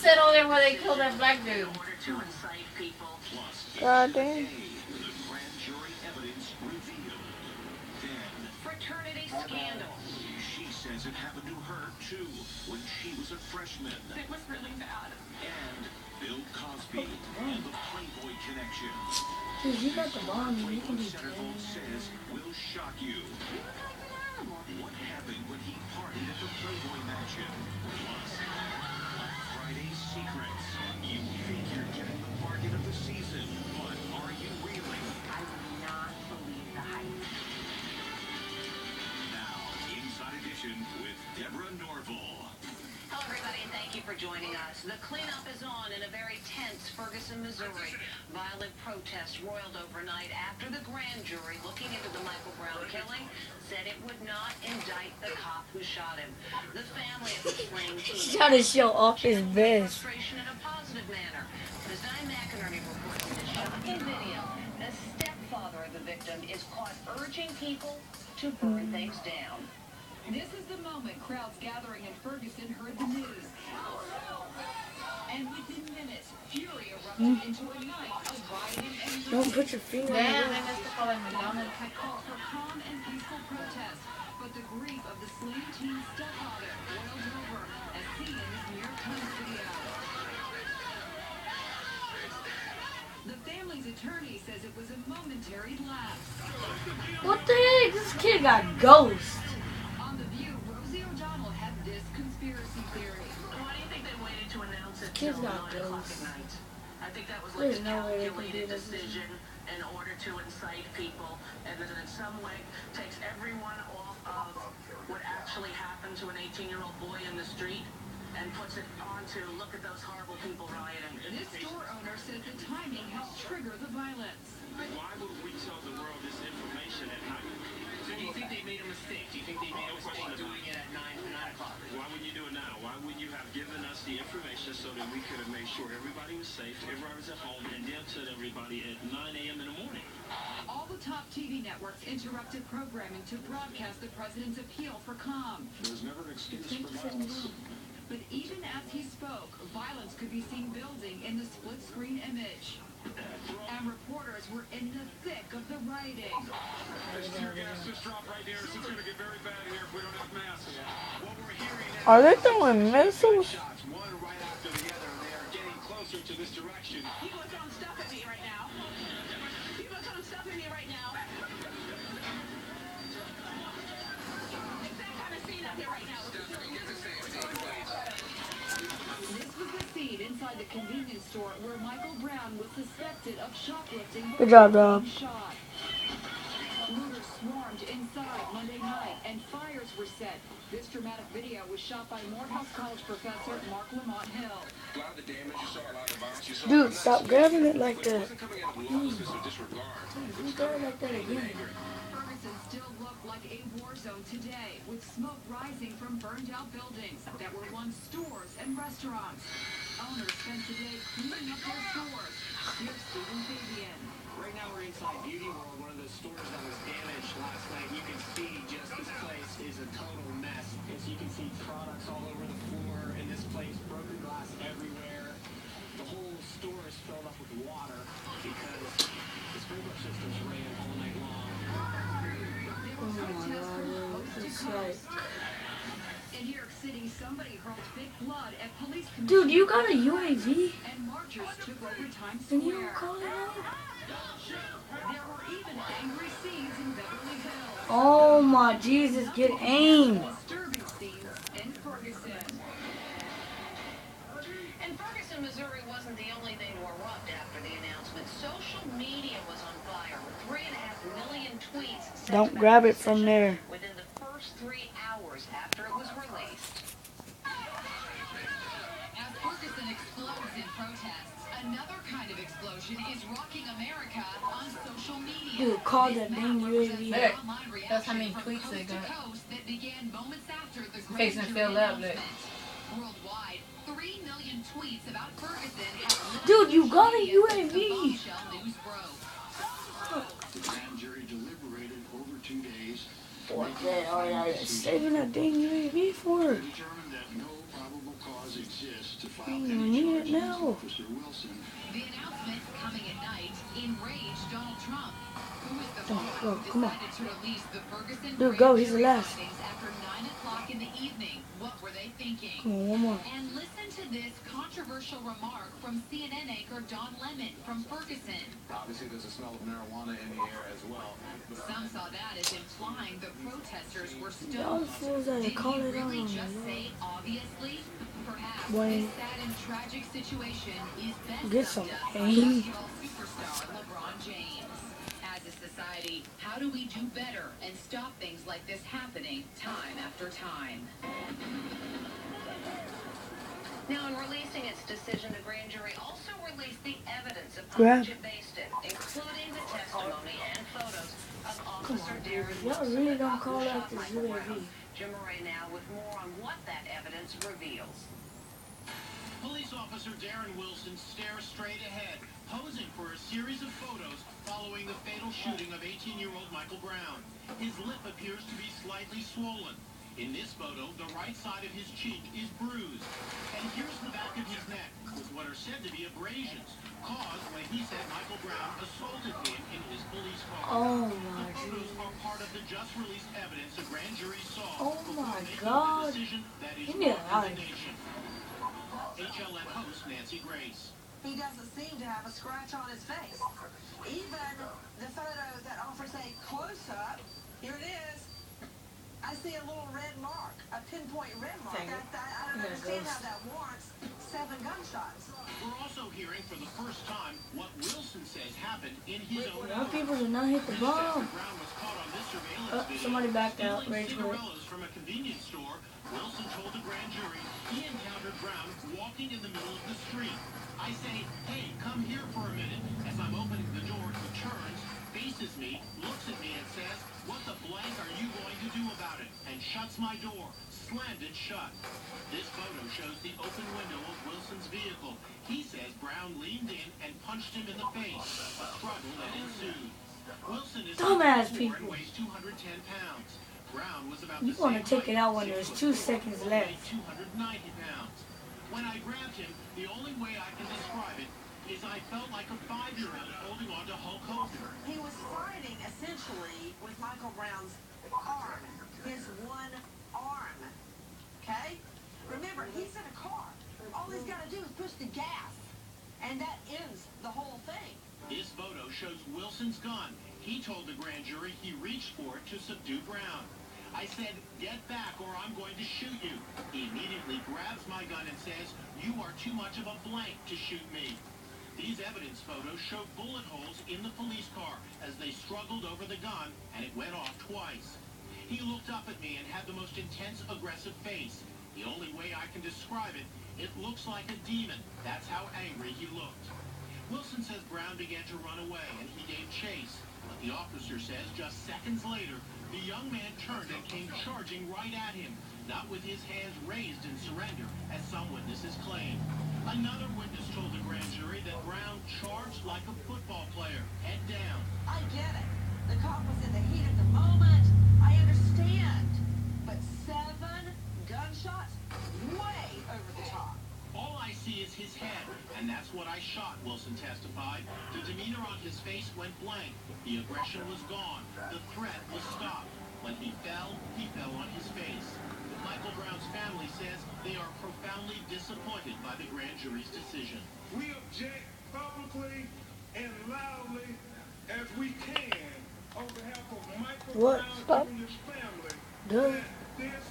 sit over there where they killed that black dude. God damn. Fraternity scandal. She says it happened to her too when she was a freshman. It was really bad. And Bill Cosby and the Playboy connection. Dude, you got the bomb. You can Playboy be centerfold says will shock you. What happened when he partied at the Playboy Mansion? Plus, Black Friday secrets. You think you're getting the bargain of the season, but are you really? I would not believe the hype. Now, Inside Edition with Deborah Norville. Hello, everybody, and thank you for joining us. The cleanup is on in a very tense Ferguson, Missouri. Violent protests roiled overnight after the grand jury looking into the Michael Brown killing said it would not indict the cop who shot him. The family of the slain He's trying to show off his vest. frustration in a positive manner. As Diane McInerney reports in this shocking video, the stepfather of the victim is caught urging people to burn things down. This is the moment crowds gathering in Ferguson heard the news. And within minutes, fury erupted into a night of rioting and Don't put your finger Damn, in they it. missed the call in McDonald's. had called for calm and peaceful protest. But the grief of the slain teen's stepfather boiled over, as seen in this New York Times video. The family's attorney says it was a momentary lapse. What the heck? This kid got ghost. On The View, Rosie O'Donnell had this conspiracy theory. Why do you think they waited to announce it Kids till got 9 o'clock ghosts. at night? I think that was like There's a no way they can calculated do this. decision in order to incite people, and then in some way takes everyone off of what actually happened to an 18-year-old boy in the street and puts it onto look at those horrible people rioting. This store owner says the timing helped trigger the violence. Why would we tell the world this information at night? So do you think they made a mistake? Do you think they made a mistake doing it at 9 o'clock? Why would you do it now? Why wouldn't you have given us the information so that we could have made sure everybody was safe, everybody was at home, and then tell everybody at 9 a.m. in the morning? All the top TV networks interrupted programming to broadcast the president's appeal for calm. There's never an excuse for violence. But even as he spoke, violence could be seen building in the split-screen image. And reporters were in the thick of the rioting. This tear gas just dropped right here, so it's going to get very bad here if we don't have masks. What we're hearing now Are they throwing missiles? shots, one right after the other, and they are getting closer to this direction. People are throwing stuff at me right now. People are throwing stuff at me right now. It's that kind of scene out there right now. This was the scene inside the convenience store where Michael Brown was suspected of shoplifting. Good job, dog. being shot. Looters swarmed inside Monday night, and fires were set. This dramatic video was shot by Morehouse College professor Mark Lamont Hill. A lot of the damage you saw, a lot of the violence you saw. Dude, stop grabbing it like that. Wasn't coming out of lawlessness or disregard. You got it like that again. Ferguson still looked like a war zone today, with smoke rising from burned-out buildings that were once stores and restaurants. Owners spent today cleaning up their stores. Here's Stephen Fabian. Right now we're inside Beauty World, one of the stores that was damaged last night. You can see just this place is a total mess. As you can see products all over the floor in this place, broken glass everywhere. The whole store is filled up with water because the sprinkler systems ran all night long. Oh my god, this is like... In New York City, somebody hurled fake blood at police. Dude, you got a UAV? And marchers took over Times And you Square. don't call it out? There were even angry scenes in Beverly Hills. Oh my Jesus, get aim. Disturbing scenes in Ferguson. And Ferguson, Missouri wasn't the only thing to erupt after the announcement. Social media was on fire with 3.5 million tweets. sent Don't about grab the it from decision there. Within the first 3 hours after it was released. As Ferguson explodes in protests, another kind of explosion is rocking America on social media. Dude, call that dang UAV. Look, that's how many tweets they got. That began moments after the Facing grand filled jury up, look. announcement. Worldwide, 3 million tweets about Ferguson have Dude, you got a media since the UAV. bombshell news broke. The grand jury deliberated over 2 days. What the hell are you saving that dang UAV for? Determined that no probable cause exists to file You any need it charges against now. Officer Wilson. The announcement coming at night enraged Donald Trump, who is the Oh, boss go, who come on. decided to release the Ferguson Dude, grand go, he's the jury last. findings after 9 o'clock in the evening. What were they thinking? Come on, one more. And listen to this controversial remark from CNN anchor Don Lemon from Ferguson. Obviously, there's a smell of marijuana in the air as well. Some saw that as implying the protesters were Y'all stoned. fools that Did call he it really on. just say obviously? Perhaps Boy. this sad and tragic situation is best Get some summed up by pain. basketball superstar LeBron James. As a society, how do we do better and stop things like this happening time after time? Now, in releasing its decision, the grand jury also released the evidence upon Grab. which it based it, including the testimony and photos of Officer Darren Y'all Wilson, really the don't call officer that shot the Michael UAV. Brown. Jim Murray now with more on what that evidence reveals. Police officer Darren Wilson stares straight ahead, posing for a series of photos following the fatal shooting of 18-year-old Michael Brown. His lip appears to be slightly swollen. In this photo, the right side of his cheek is bruised. And here's the back of his neck, with what are said to be abrasions, caused when he said Michael Brown assaulted him in his police car. Oh The my photos God. are part of the just-released evidence a grand jury saw Oh before my making God. the decision that is Give me a law in hug. the nation. HLN host Nancy Grace. He doesn't seem to have a scratch on his face. Even the photo that offers a close-up, here it is. I see a little red mark, a pinpoint red mark. Dang it. I don't There it understand goes. how that warrants 7 gunshots. We're also hearing for the first time what Wilson says happened in his own Y'all home. people did not hit the bomb. Brown was caught on this surveillance video Somebody backed out. stealing Rage quit. cigarillos from a convenience store. Wilson told the grand jury he encountered Brown walking in the middle of the street. I say, hey, come here for a minute. As I'm opening the door, he turns, faces me, looks at me and says, what the blank are you going to do about it? And shuts my door, slammed it shut. This photo shows the open window of Wilson's vehicle. He says Brown leaned in and punched him in the face. A struggle that ensued. Wilson is Dumbass 6'4" people. and weighs 210 pounds. Brown was about You the want same to take it height, out when there's 2 seconds and left. weighed 290 pounds. When I grabbed him, the only way I can describe it is I felt like a 5-year-old holding on to Hulk Hogan. He was fighting, essentially, with Michael Brown's arm, his one arm, okay? Remember, he's in a car. All he's got to do is push the gas, and that ends the whole thing. This photo shows Wilson's gun. He told the grand jury he reached for it to subdue Brown. I said, get back or I'm going to shoot you. He immediately grabs my gun and says, you are too much of a blank to shoot me. These evidence photos show bullet holes in the police car as they struggled over the gun, and it went off twice. He looked up at me and had the most intense, aggressive face. The only way I can describe it, it looks like a demon. That's how angry he looked. Wilson says Brown began to run away, and he gave chase. But the officer says just seconds later, the young man turned and came charging right at him, not with his hands raised in surrender, as some witnesses claim. Another witness told the grand jury that Brown charged like a football player, head down. I get it. The cop was in the heat of the moment. I understand. But 7 gunshots? Way over the top. All I see is his head, and that's what I shot, Wilson testified. The demeanor on his face went blank. The aggression was gone. The threat was stopped. When he fell on his face. Michael Brown's family says they are profoundly disappointed by the grand jury's decision. We object publicly and loudly as we can on behalf of Michael What? Brown Stop. Jr.'s family Duh. that this